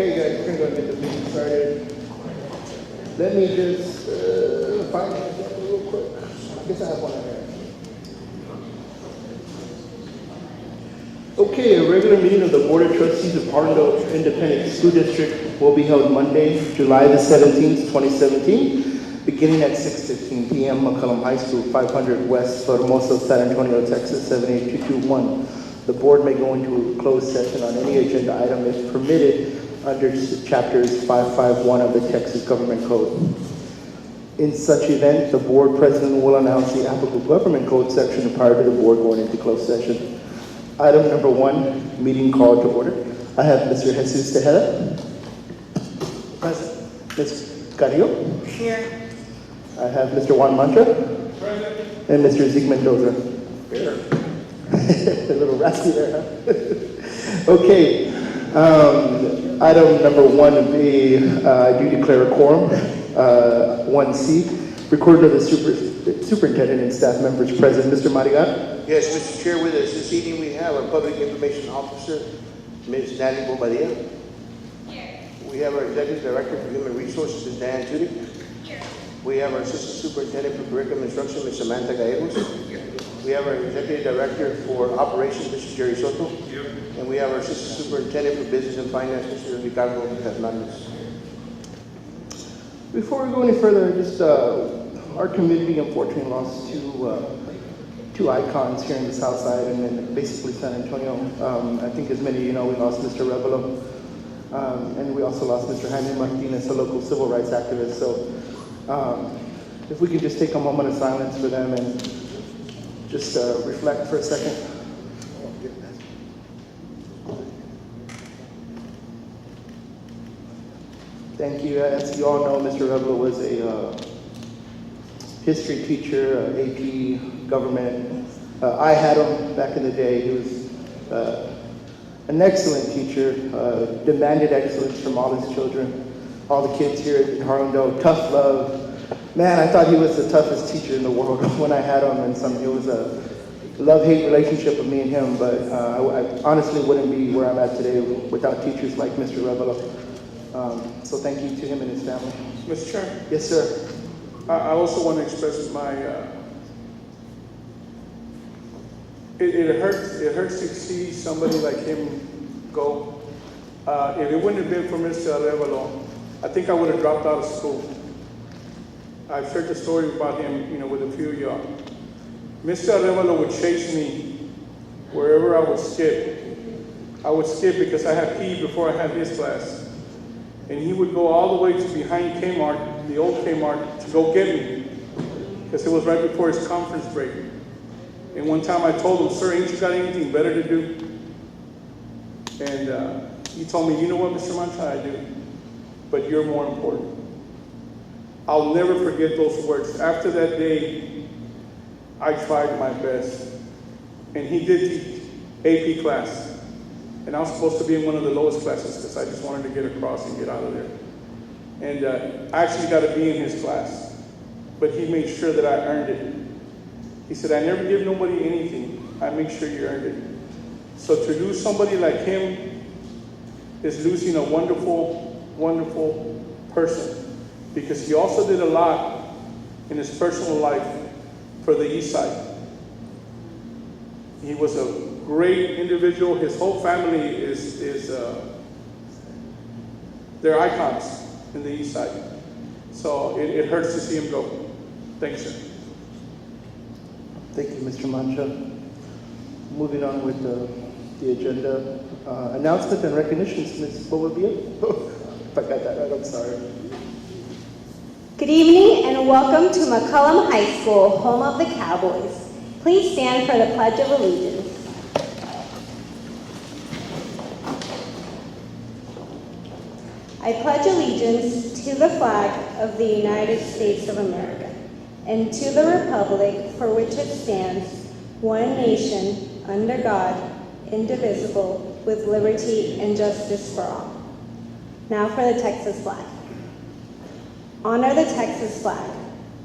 Okay, guys, we're gonna go and get the meeting started. Let me just find my agenda real quick. I guess I have one in here. Okay, a regular meeting of the Board of Trustees of Harlandale Independent School District will be held Monday, July the 17th, 2017, beginning at 6:15 p.m. McCollum High School, 500 West Hermoso, San Antonio, Texas, 78221. The board may go into a closed session on any agenda item if permitted under chapters 551 of the Texas Government Code. In such event, the board president will announce the applicable government code section prior to the board going into closed session. Item number 1, meeting called to order. I have Mr. Jesus Tejeda. Present. Ms. Carrillo. Here. I have Mr. Juan Mantra. Present. And Mr. Zeke Mendoza. Here. A little raspy there, huh? Okay. Item number 1 would be, I do declare a quorum. 1C, recording of the superintendent and staff members present. Mr. Marigat? Yes, Mr. Chair, with us this evening we have our Public Information Officer, Ms. Natalie Bobadilla. Here. We have our Executive Director for Human Resources, Ms. Diane Tudyk. Here. We have our Assistant Superintendent for Curriculum Instruction, Ms. Samantha Gallegos. Here. We have our Executive Director for Operations, Mr. Jerry Soto. Here. And we have our Assistant Superintendent for Business and Finance, Mr. Ricardo Hernandez. Before we go any further, just our community unfortunately lost two icons here in the South Side and then basically San Antonio. I think as many of you know, we lost Mr. Revelo, and we also lost Mr. Jaime Martinez, a local civil rights activist. So if we could just take a moment of silence for them and just reflect for a second. Thank you. As you all know, Mr. Revelo was a history teacher, AP government. I had him back in the day. He was an excellent teacher, demanded excellence from all his children, all the kids here at Harlandale. Tough love. Man, I thought he was the toughest teacher in the world when I had him, and it was a love-hate relationship with me and him, but I honestly wouldn't be where I'm at today without teachers like Mr. Revelo. So thank you to him and his family. Mr. Chairman? Yes, sir. I also want to express my, it hurts to see somebody like him go. If it wouldn't have been for Mr. Arevalo, I think I would have dropped out of school. I've shared the story about him, with a few of y'all. Mr. Arevalo would chase me wherever I would skip. I would skip because I had PE before I had his class. And he would go all the way to behind Kmart, the old Kmart, to go get me. Because it was right before his conference break. And one time I told him, sir, ain't you got anything better to do? And he told me, you know what, Mr. Mancha, I do. But you're more important. I'll never forget those words. After that day, I tried my best. And he did teach AP class. And I was supposed to be in one of the lowest classes because I just wanted to get across and get out of there. And I actually got to be in his class. But he made sure that I earned it. He said, I never give nobody anything. I make sure you earned it. So to lose somebody like him is losing a wonderful, wonderful person. Because he also did a lot in his personal life for the East Side. He was a great individual. His whole family is they're icons in the East Side. So it hurts to see him go. Thanks, sir. Thank you, Mr. Mancha. Moving on with the agenda. Announcements and recognitions, Ms. Bobadilla. If I got that right, I'm sorry. Good evening and welcome to McCollum High School, home of the Cowboys. Please stand for the Pledge of Allegiance. I pledge allegiance to the flag of the United States of America and to the republic for which it stands, one nation, under God, indivisible, with liberty and justice for all. Now for the Texas flag. Honor the Texas flag.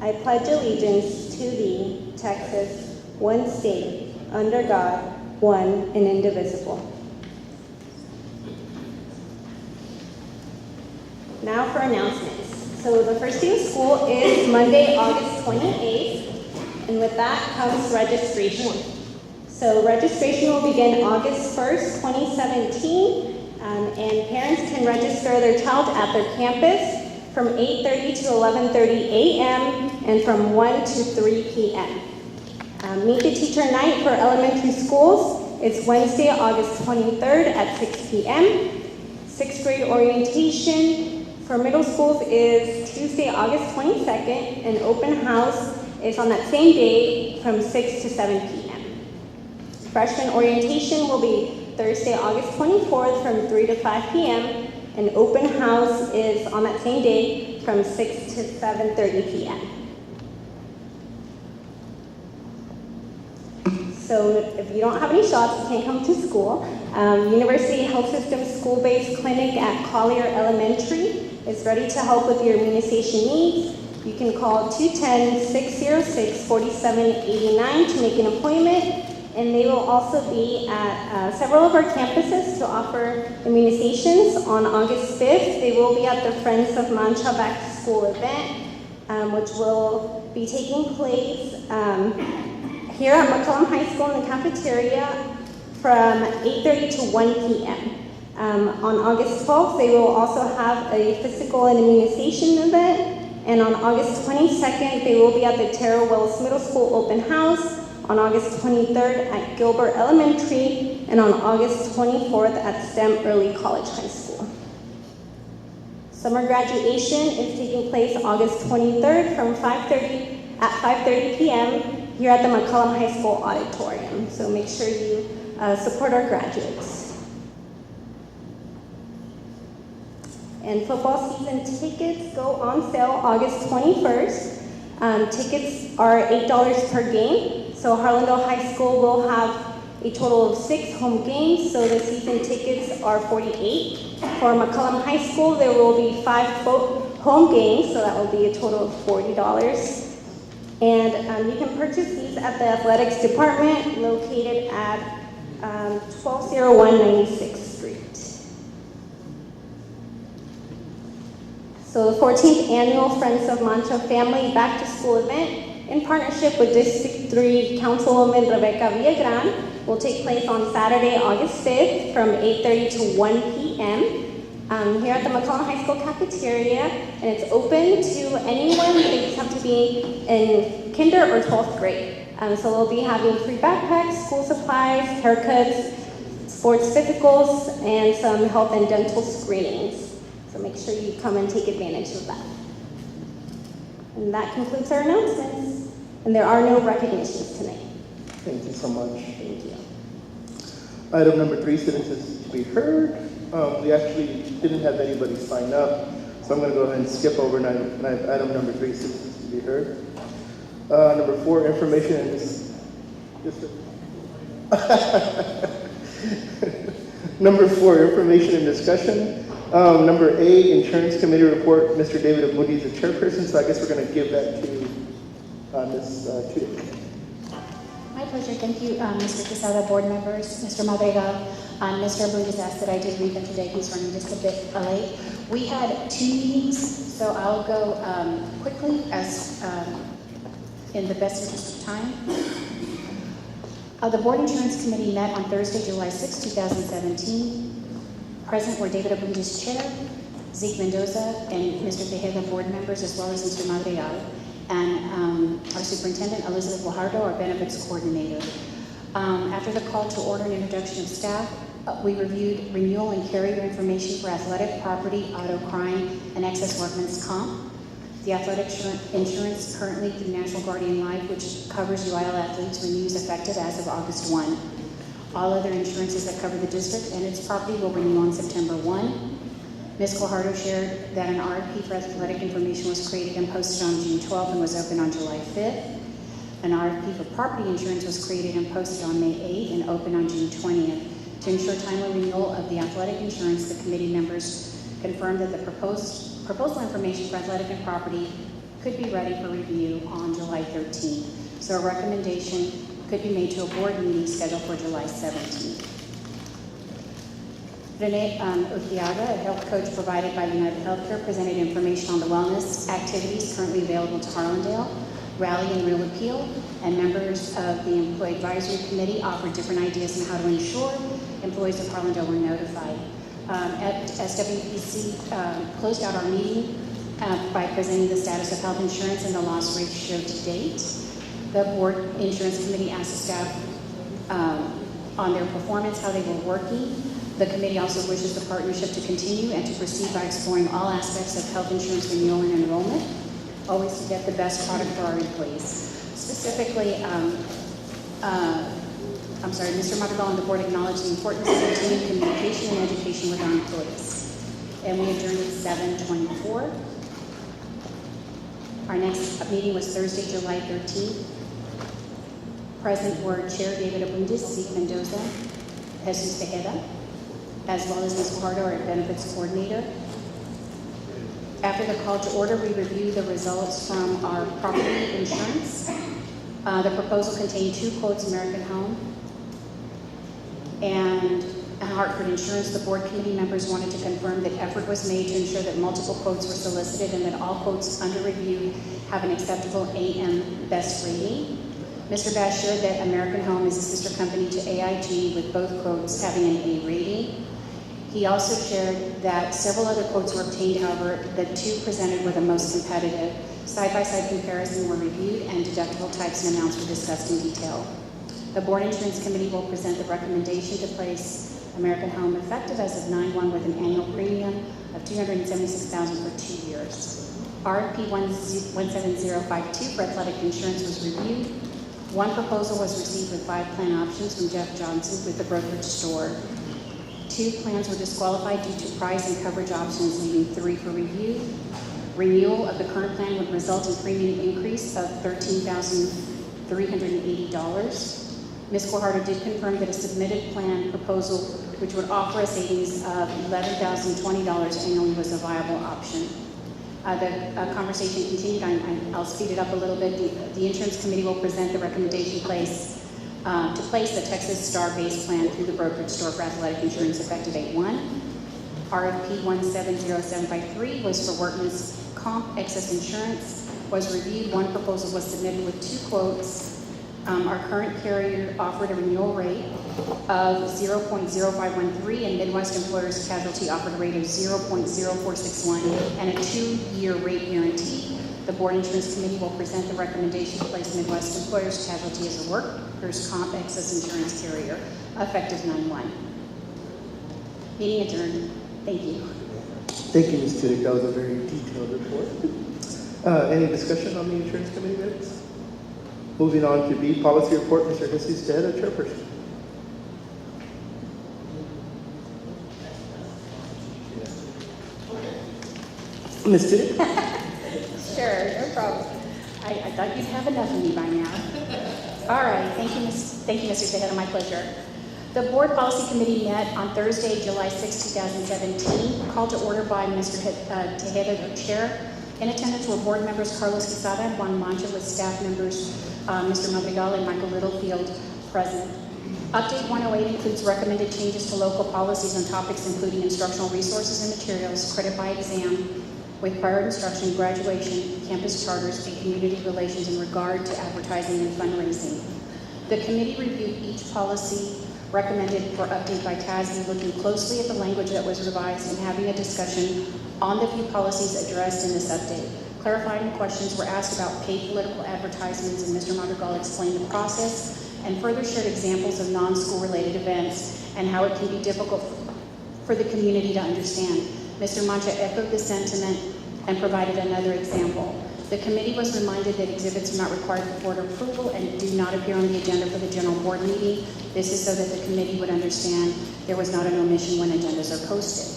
I pledge allegiance to thee, Texas, one state, under God, one and indivisible. Now for announcements. So the first day of school is Monday, August 28th, and with that comes registration. So registration will begin August 1st, 2017, and parents can register their child at their campus from 8:30 to 11:30 a.m. and from 1 to 3 p.m. Meet the Teacher Night for elementary schools. It's Wednesday, August 23rd at 6 p.m. Sixth grade orientation for middle schools is Tuesday, August 22nd, and open house is on that same day from 6 to 7 p.m. Freshman orientation will be Thursday, August 24th from 3 to 5 p.m., and open house is on that same day from 6 to 7:30 p.m. So if you don't have any shots, you can't come to school. University Health System school-based clinic at Collier Elementary is ready to help with your immunization needs. You can call 210-606-4789 to make an appointment. And they will also be at several of our campuses to offer immunizations. On August 5th, they will be at the Friends of Mancha Back to School event, which will be taking place here at McCollum High School in the cafeteria from 8:30 to 1 p.m. On August 12th, they will also have a physical and immunization event. And on August 22nd, they will be at the Terra Wells Middle School open house. On August 23rd at Gilbert Elementary, and on August 24th at STEM Early College High School. Summer graduation is taking place August 23rd from 5:30 p.m. here at the McCollum High School auditorium. So make sure you support our graduates. And football season tickets go on sale August 21st. Tickets are $8 per game. So Harlandale High School will have a total of 6 home games, so the season tickets are $48. For McCollum High School, there will be 5 home games, so that will be a total of $40. And you can purchase these at the athletics department located at 1201 96th Street. So the 14th annual Friends of Mancha Family Back to School event in partnership with District 3 Councilwoman Rebecca Villagran will take place on Saturday, August 5th from 8:30 to 1 p.m. Here at the McCollum High School cafeteria, and it's open to anyone. They just have to be in kinder or 12th grade. So we'll be having free backpacks, school supplies, haircuts, sports physicals, and some health and dental screenings. So make sure you come and take advantage of that. And that concludes our announcements. And there are no recognitions tonight. Thank you so much. Thank you. Item number 3, citizens to be heard. We actually didn't have anybody sign up, so I'm going to go ahead and skip over item number 3, citizens to be heard. Number 4, information and Number 4, information and discussion. Number 8, Insurance Committee report. Mr. David Abudi is the chairperson, so I guess we're going to give that to Ms. Tudyk. My pleasure. Thank you, Mr. Quesada, board members, Mr. Madrigal. Mr. Abudi has asked that I did read them today. He's running just a bit late. We had 2 meetings, so I'll go quickly as in the best interest of time. The Board Insurance Committee met on Thursday, July 6, 2017. Present were David Abundi's chair, Zeke Mendoza, and Mr. Tejeda board members, as well as Mr. Madrigal, and our superintendent, Elizabeth Guajardo, our benefits coordinator. After the call to order and introduction of staff, we reviewed renewal and carrier information for athletic, property, auto, crime, and excess workman's comp. The athletic insurance currently through National Guardian Life, which covers UIL athletes, renews effective as of August 1. All other insurances that cover the district and its property will renew on September 1. Ms. Guajardo shared that an RFP for athletic information was created and posted on June 12th and was open on July 5th. An RFP for property insurance was created and posted on May 8th and opened on June 20th. To ensure timely renewal of the athletic insurance, the committee members confirmed that the proposal information for athletic and property could be ready for review on July 13th. So a recommendation could be made to a board meeting scheduled for July 17th. Renee Urquiaga, a health coach provided by United Healthcare, presented information on the wellness activities currently available to Harlandale. Rally and Real Appeal, and members of the Employee Advisory Committee offered different ideas on how to ensure employees of Harlandale were notified. SWPC closed out our meeting by presenting the status of health insurance and the loss ratio to date. The Board Insurance Committee asked the staff on their performance, how they were working. The committee also wishes the partnership to continue and to proceed by exploring all aspects of health insurance renewal and enrollment, always to get the best product for our employees. Specifically, Mr. Madrigal and the board acknowledge the importance of continued communication and education with our employees. And we adjourned at 7:24. Our next meeting was Thursday, July 13th. Present were Chair David Abundis, Zeke Mendoza, Jesus Tejeda, as well as Ms. Pardo, our benefits coordinator. After the call to order, we review the results from our property insurance. The proposal contained 2 quotes, American Home and Hartford Insurance. The board committee members wanted to confirm that effort was made to ensure that multiple quotes were solicited and that all quotes under review have an acceptable AM Best rating. Mr. Bass shared that American Home is a sister company to AIG, with both quotes having an A rating. He also shared that several other quotes were obtained, however, the 2 presented were the most competitive. Side-by-side comparison were reviewed and deductible types and amounts were discussed in detail. The Board Insurance Committee will present the recommendation to place American Home effective as of 9/1 with an annual premium of $276,000 for 2 years. RFP 17052 for athletic insurance was reviewed. 1 proposal was received with 5 plan options from Jeff Johnson with the brokerage store. 2 plans were disqualified due to price and coverage options, leaving 3 for review. Renewal of the current plan would result in premium increase of $13,380. Ms. Guajardo did confirm that a submitted plan proposal, which would offer a savings of $11,020 annually, was a viable option. The conversation continued. I'll speed it up a little bit. The Insurance Committee will present the recommendation to place the Texas Star-based plan through the brokerage store for athletic insurance effective 8/1. RFP 17073 was for workman's comp excess insurance, was reviewed. 1 proposal was submitted with 2 quotes. Our current carrier offered a renewal rate of 0.0513 and Midwest Employers Casualty offered a rate of 0.0461 and a 2-year rate guarantee. The Board Insurance Committee will present the recommendation to place Midwest Employers Casualty as a workers' comp excess insurance carrier effective 9/1. Meeting adjourned. Thank you. Thank you, Ms. Tudyk. That was a very detailed report. Any discussion on the Insurance Committee minutes? Moving on to B, Policy Report, Mr. Jesus Tejeda, Chairperson. Ms. Tudyk? Sure, no problem. I thought you'd have enough of me by now. All right, thank you, Mr. Tejeda, my pleasure. The Board Policy Committee met on Thursday, July 6, 2017, called to order by Mr. Tejeda, the Chair. In attendance were board members Carlos Quesada and Juan Mancha, with staff members Mr. Madrigal and Michael Littlefield present. Update 108 includes recommended changes to local policies on topics including instructional resources and materials, credit by exam, with prior instruction, graduation, campus charters, and community relations in regard to advertising and fundraising. The committee reviewed each policy recommended for update by TASB, looking closely at the language that was revised and having a discussion on the few policies addressed in this update. Clarifying questions were asked about paid political advertisements, and Mr. Madrigal explained the process and further shared examples of non-school related events and how it can be difficult for the community to understand. Mr. Mancha echoed the sentiment and provided another example. The committee was reminded that exhibits are not required for board approval and do not appear on the agenda for the general board meeting. This is so that the committee would understand there was not an omission when agendas are posted.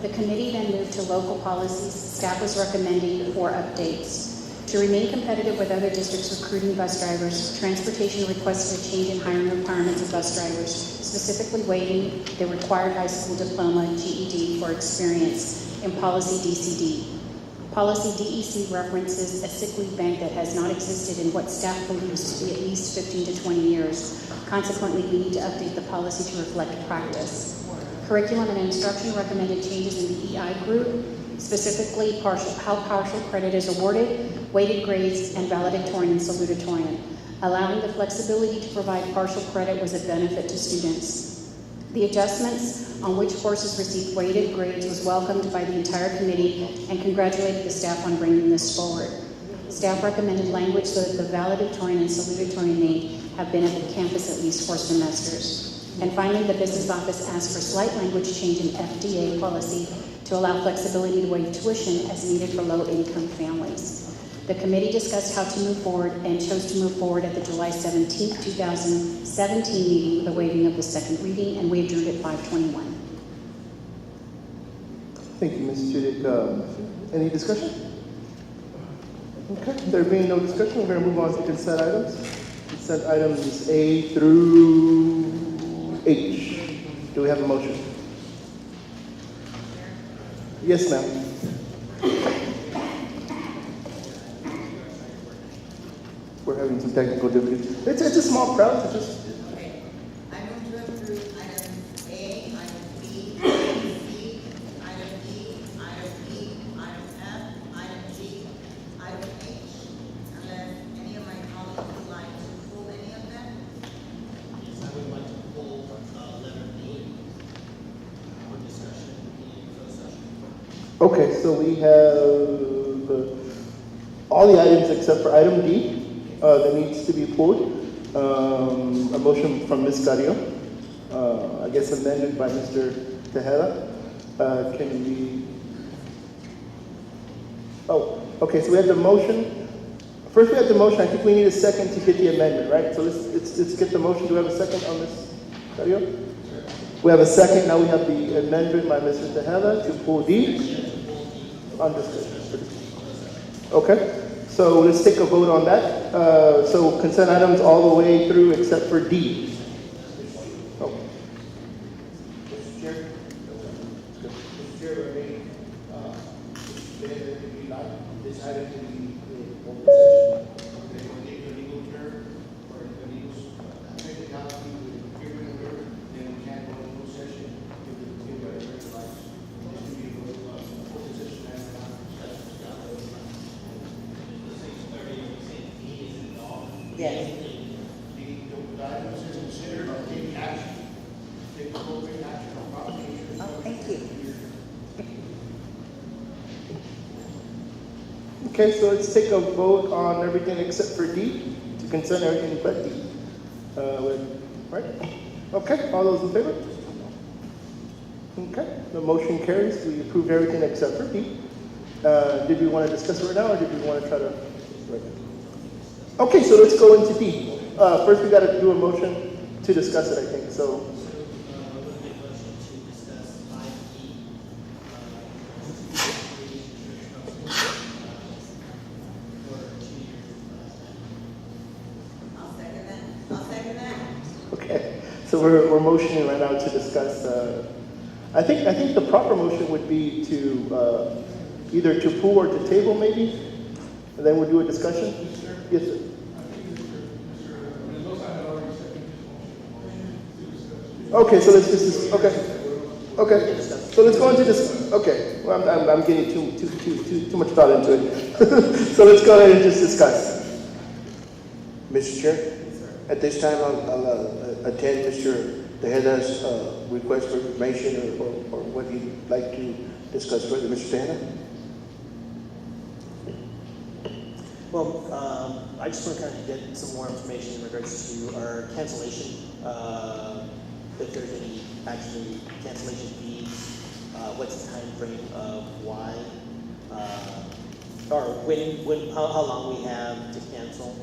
The committee then moved to local policies. Staff was recommending 4 updates. To remain competitive with other districts recruiting bus drivers, transportation requested a change in hiring requirements of bus drivers, specifically waiving the required high school diploma GED for experience in policy DCD. Policy DEC references a sick leave bank that has not existed in what staff believes to be at least 15 to 20 years. Consequently, we need to update the policy to reflect practice. Curriculum and instruction recommended changes in the EI group, specifically how partial credit is awarded, weighted grades, and valedictorian and salutatorian. Allowing the flexibility to provide partial credit was a benefit to students. The adjustments on which courses received weighted grades was welcomed by the entire committee and congratulated the staff on bringing this forward. Staff recommended language so that the valedictorian and salutatorian may have been at the campus at least 4 semesters. And finally, the business office asked for slight language change in FDA policy to allow flexibility to waive tuition as needed for low-income families. The committee discussed how to move forward and chose to move forward at the July 17, 2017 meeting with a waiving of the second reading, and we adjourned at 5:21. Thank you, Ms. Judick. Any discussion? Okay, there being no discussion, we're going to move on to consent items. Consent items A through H. Do we have a motion? Yes, ma'am. We're having some technical difficulties. It's a small crowd, so just... Okay. I move to approve items A, item B, item C, item D, item E, item F, item G, item H, unless any of my colleagues would like to pull any of them. Yes, I would like to pull letter B for discussion in closed session. Okay, so we have all the items except for item D that needs to be pulled. A motion from Ms. Carrillo, I guess amended by Mr. Tejeda. Can we? Oh, okay, so we have the motion. First we have the motion. I think we need a second to get the amendment, right? So let's get the motion. Do we have a second on Ms. Carrillo? We have a second. Now we have the amendment by Mr. Tejeda to pull D. On discussion. Okay, so let's take a vote on that. So consent items all the way through except for D. Oh. Mr. Chair? Mr. Chair, I mean, if you like, this item to be in open session. They will take a legal term or a legal technicality with agreement or whatever, then we can't go into session if the whatever it likes. This will be open session and Yes. the items is considered or take action, take appropriate action on prosecution. Oh, thank you. Okay, so let's take a vote on everything except for D, to consent everything but D. Right? Okay, all those in favor? Okay, the motion carries. We approved everything except for D. Did you want to discuss it right now, or did you want to try to? Okay, so let's go into D. First, we got to do a motion to discuss it, I think. So, I'll second that. I'll second that. okay, so we're motioning right now to discuss. I think the proper motion would be to either to pull or to table, maybe, and then we'll do a discussion. Yes, sir. Okay, so let's just okay. So let's go into this. Okay, well, I'm getting too much thought into it. So let's go ahead and just discuss. Mr. Chair, at this time, I'll attend Mr. Tejeda's request for information or what he'd like to discuss further. Mr. Tejeda? Well, I just want to kind of get some more information in regards to our cancellation. If there's any actually cancellation fees, what's the time frame of why, or how long we have to cancel,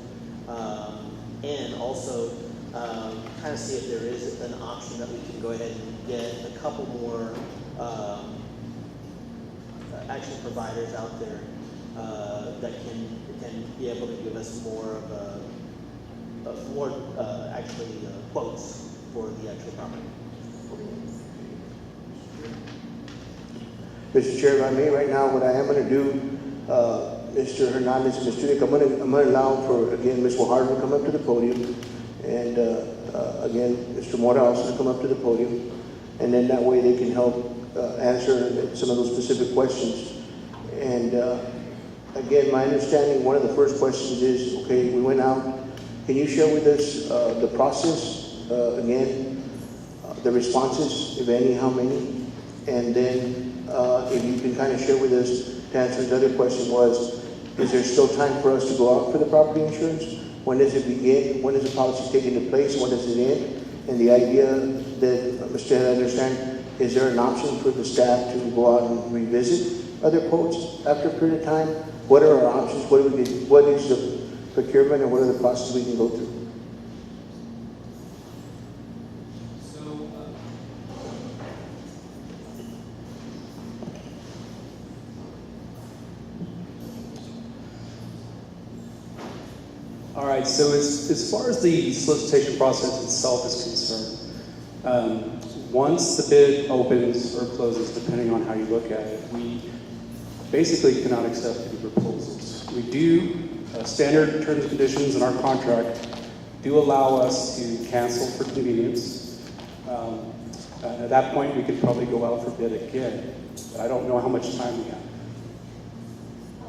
and also kind of see if there is an option that we can go ahead and get a couple more actual providers out there that can be able to give us more of more quotes for the actual property. Mr. Chair, if I may, right now, what I am going to do, Mr. Hernandez and Ms. Tudyk, I'm going to allow for, again, Ms. Wahardo to come up to the podium, and again, Mr. Mora also to come up to the podium. And then that way they can help answer some of those specific questions. And again, my understanding, one of the first questions is, okay, we went out. Can you share with us the process, again, the responses, if any, how many? And then if you can kind of share with us, to answer his other question was, is there still time for us to go out for the property insurance? When does it begin? When does the policy take into place? When does it end? And the idea that, Mr. Head, I understand, is there an option for the staff to go out and revisit other quotes after a period of time? What are our options? What is the procurement and what are the processes we can go through? All right, so as far as the solicitation process itself is concerned, once the bid opens or closes, depending on how you look at it, we basically cannot accept any proposals. We do, standard terms and conditions in our contract do allow us to cancel for convenience. At that point, we could probably go out for bid again, but I don't know how much time we have.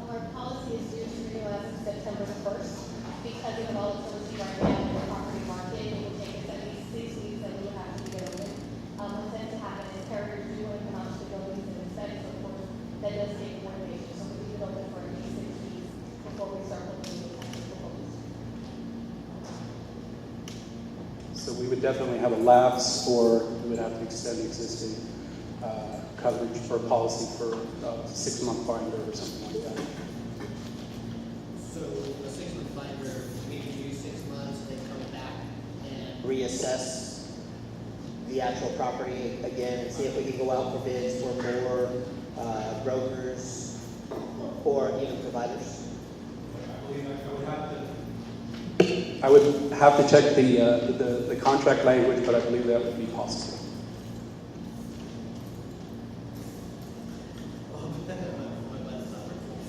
Our policy is due to renew as of September the 1st. Because of the volatility right now in the property market, it will take us at least 6 weeks that we will have to get open. What tends to happen is carriers do want to come out to the buildings and inspect, so of course, that does take coordination. So we leave it open for at least 6 weeks before we start looking at the proposals. So we would definitely have a lapse, or we would have to extend the existing coverage for a policy for a 6-month binder or something like that. So a 6-month binder, we can use 6 months, and then come back and reassess the actual property again and see if we can go out for bids for more brokers or even providers. I would have to check the contract language, but I believe that would be possible.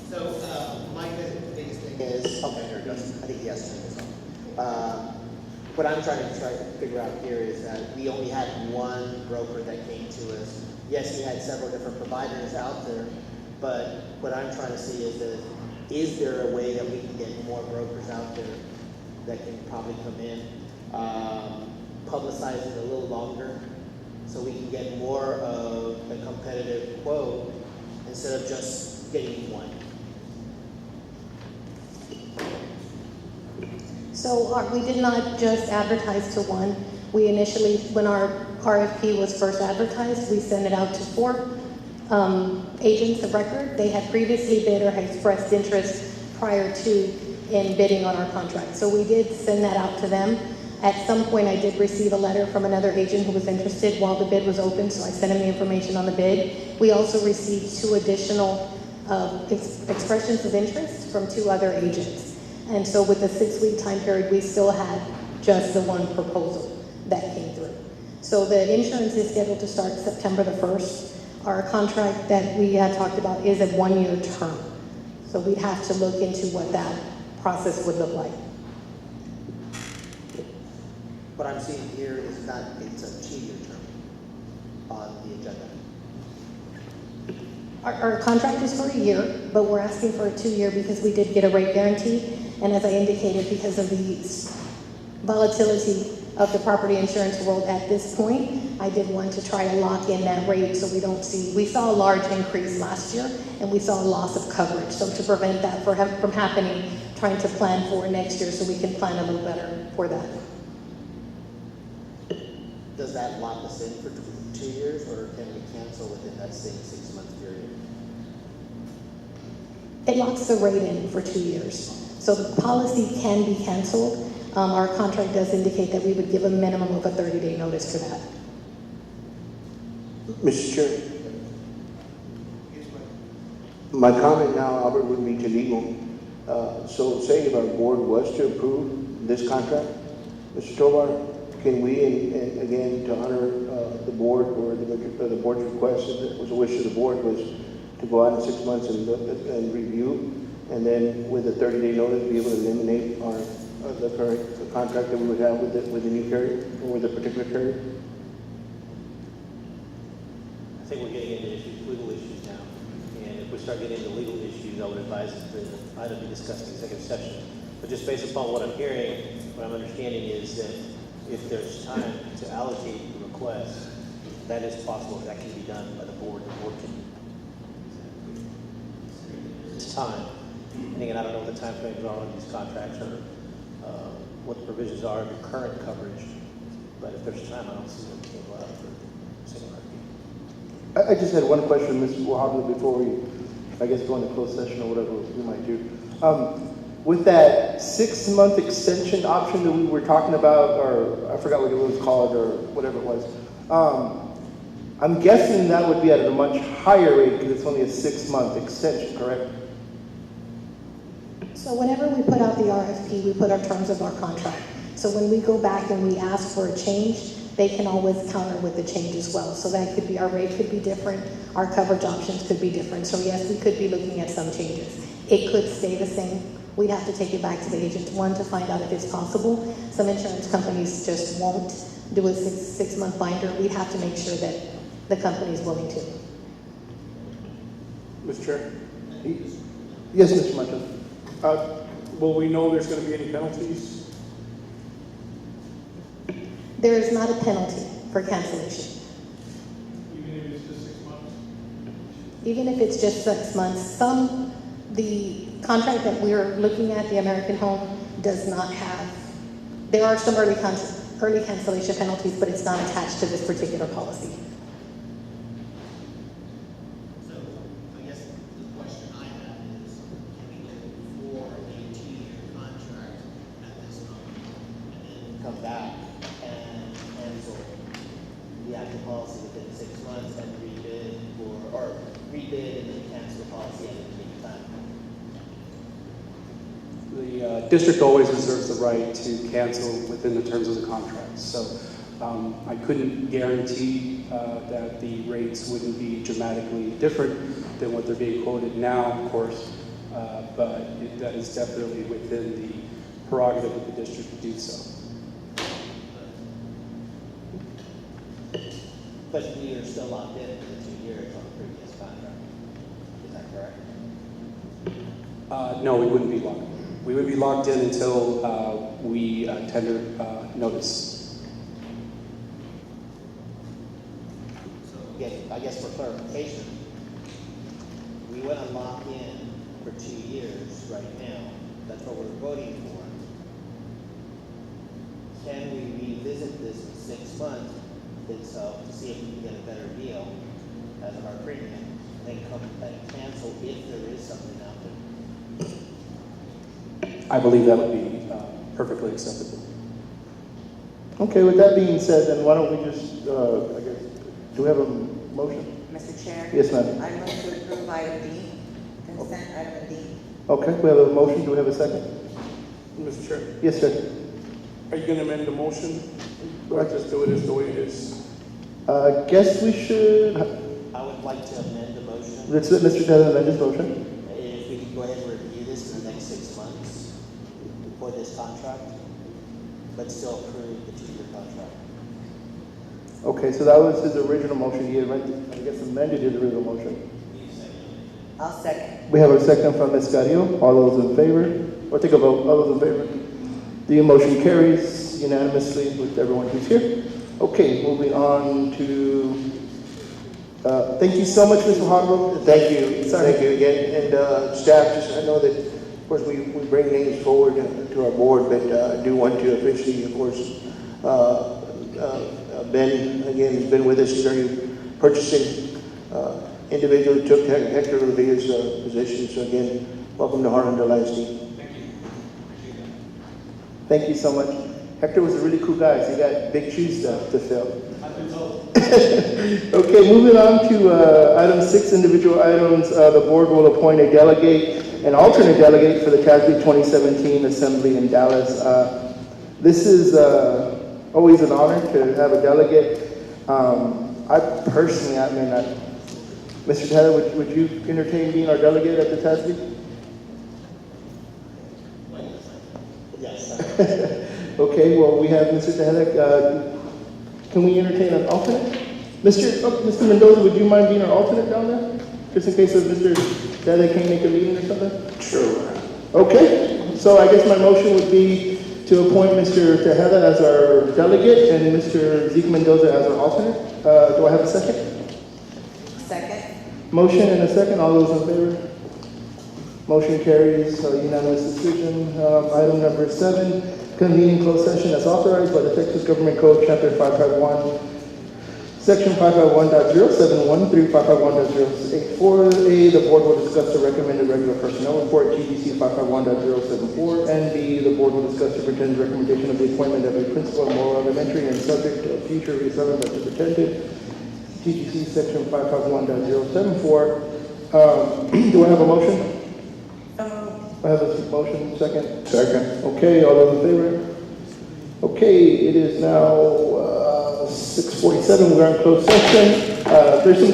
So my biggest thing is, okay, here it goes. I think he has to turn this on. What I'm trying to figure out here is that we only had one broker that came to us. Yes, we had several different providers out there, but what I'm trying to see is that, is there a way that we can get more brokers out there that can probably come in, publicize it a little longer, so we can get more of a competitive quote instead of just getting one. So we did not just advertise to one. We initially, when our RFP was first advertised, we sent it out to 4 agents of record. They had previously bid or had expressed interest prior to in bidding on our contract. So we did send that out to them. At some point, I did receive a letter from another agent who was interested while the bid was open, so I sent him the information on the bid. We also received 2 additional expressions of interest from 2 other agents. And so with the 6-week time period, we still had just the one proposal that came through. So the insurance is scheduled to start September the 1st. Our contract that we had talked about is a 1-year term. So we'd have to look into what that process would look like. What I'm seeing here is that it's a 2-year term on the agenda. Our contract is for a year, but we're asking for a 2-year because we did get a rate guarantee. And as I indicated, because of the volatility of the property insurance world at this point, I did want to try to lock in that rate so we saw a large increase last year and we saw a loss of coverage. So to prevent that from happening, trying to plan for next year so we can plan a little better for that. Does that lock us in for 2 years, or can we cancel within that same 6-month period? It locks the rate in for 2 years. So the policy can be canceled. Our contract does indicate that we would give a minimum of a 30-day notice for that. Mr. Chair. My comment now, Albert, would be to legal. So say if our board was to approve this contract, Mr. Tovar, can we, and again, to honor the board or the board's request, if it was a wish of the board, was to go out in 6 months and look at, and review, and then with a 30-day notice, be able to eliminate the current contract that we would have with the new carrier or with a particular carrier? I think we're getting into legal issues now. And if we start getting into legal issues, I would advise that the item be discussed in executive session. But just based upon what I'm hearing, what I'm understanding is that if there's time to allocate the request, that is possible. That can be done by the board. The board can. It's time. And again, I don't know what the time frames are on these contracts or what the provisions are of your current coverage. But if there's time, I don't see them being allowed for single RFP. I just had one question, Mr. Wahaba, before we, I guess, go into closed session or whatever we might do. With that 6-month extension option that we were talking about, or I forgot what it was called or whatever it was, I'm guessing that would be at a much higher rate because it's only a 6-month extension, correct? So whenever we put out the RFP, we put our terms of our contract. So when we go back and we ask for a change, they can always counter with the change as well. So that could be, our rate could be different, our coverage options could be different. So yes, we could be looking at some changes. It could stay the same. We'd have to take it back to the agent, one, to find out if it's possible. Some insurance companies just won't do a six-month binder. We'd have to make sure that the company is willing to. Mr. Chair, Yes, Mr. Machado. will we know there's going to be any penalties? There is not a penalty for cancellation. Even if it's just 6 months? Even if it's just 6 months, the contract that we're looking at, the American Home, does not have, there are some early cancellation penalties, but it's not attached to this particular policy. So I guess the question I have is, can we go for a 2-year contract at this moment and then come back and cancel the actual policy within 6 months and rebid or rebid and then cancel the policy at any time? The district always reserves the right to cancel within the terms of the contract. So I couldn't guarantee that the rates wouldn't be dramatically different than what they're being quoted now, of course, but that is definitely within the prerogative of the district to do so. But we are still locked in for the 2 years on the previous contract. Is that correct? No, we wouldn't be locked in. We would be locked in until we tender notice. So again, I guess for clarification, we want to lock in for 2 years right now. That's what we're voting for. Can we revisit this in 6 months itself to see if we can get a better deal as of our premium, and then come and cancel if there is something out there? I believe that would be perfectly acceptable. Okay, with that being said, then why don't we just, I guess, do we have a motion? Mr. Chair? Yes, ma'am. I move to approve item D, consent item D. Okay, we have a motion. Do we have a second? Mr. Chair, Yes, sir. are you going to amend the motion or just do it as the way it is? Guess we should, I would like to amend the motion. let's let Mr. Taylor amend his motion. If we could go ahead and review this in the next 6 months for this contract, but still approve the 2-year contract. Okay, so that was his original motion. He had, I guess, amended his original motion. I'll second. We have a second from Ms. Carrillo. All those in favor? Or take a vote. All those in favor? The motion carries unanimously with everyone who's here. Okay, moving on to, thank you so much, Mr. Hargrove. Thank you. Sorry. Thank you again. And staff, just I know that, of course, we bring names forward to our board, but I do want to officially, of course, Ben, again, has been with us. He's already purchasing individual who took Hector Revilla's position. So again, welcome to Harlan Delaste. Thank you so much. Hector was a really cool guy. So he got big shoes to fill. Okay, moving on to item 6, individual items. The board will appoint a delegate, an alternate delegate for the TASB 2017 Assembly in Dallas. This is always an honor to have a delegate. I personally, I mean, Mr. Taylor, would you entertain being our delegate at the TASB? Yes. Okay, well, we have Mr. Taylor. Can we entertain an alternate? Mr. Mendoza, would you mind being our alternate down there? Just in case of Mr. Dele can't make a meeting or something? Sure. Okay, so I guess my motion would be to appoint Mr. Tejeda as our delegate and Mr. Zeke Mendoza as our alternate. Do I have a second? Second. Motion and a second, all those in favor? Motion carries, unanimous decision. Item number 7, convening closed session as authorized by the Texas Government Code, Chapter 551, Section 551.071 through 551.084. A, the board will discuss the recommended regular personnel report, GDC 551.074, and B, the board will discuss the superintendent's recommendation of the appointment of a principal of Morrow Elementary and subject to future reassignment by superintendent, TGC Section 551.074. Do I have a motion? I have a motion, second. Second. Okay, all those in favor? Okay, it is now 6:47, we're in closed session. There's some good